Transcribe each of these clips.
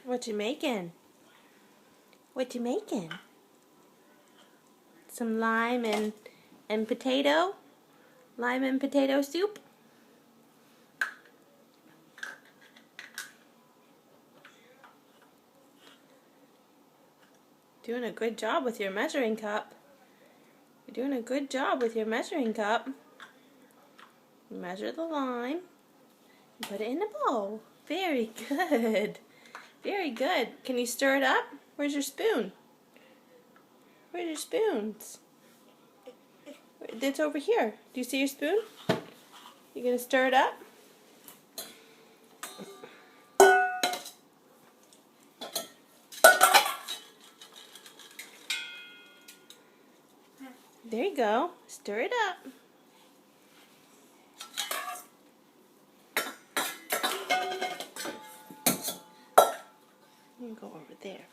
What you making? What you making? Some lime and potato? Lime and potato soup? Doing a good job with your measuring cup. You're doing a good job with your measuring cup. Measure the lime. Put it in a bowl. Very good. Very good. Can you stir it up? Where's your spoon? Where's your spoons? It's over here. Do you see your spoon? You gonna stir it up? There you go. Stir it up. You go over there.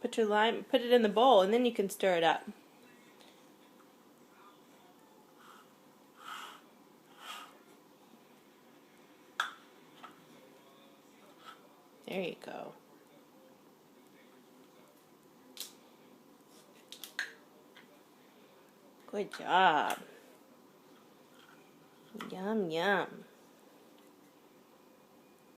Put your lime, put it in the bowl, and then you can stir it up. There you go. Good job. Yum, yum.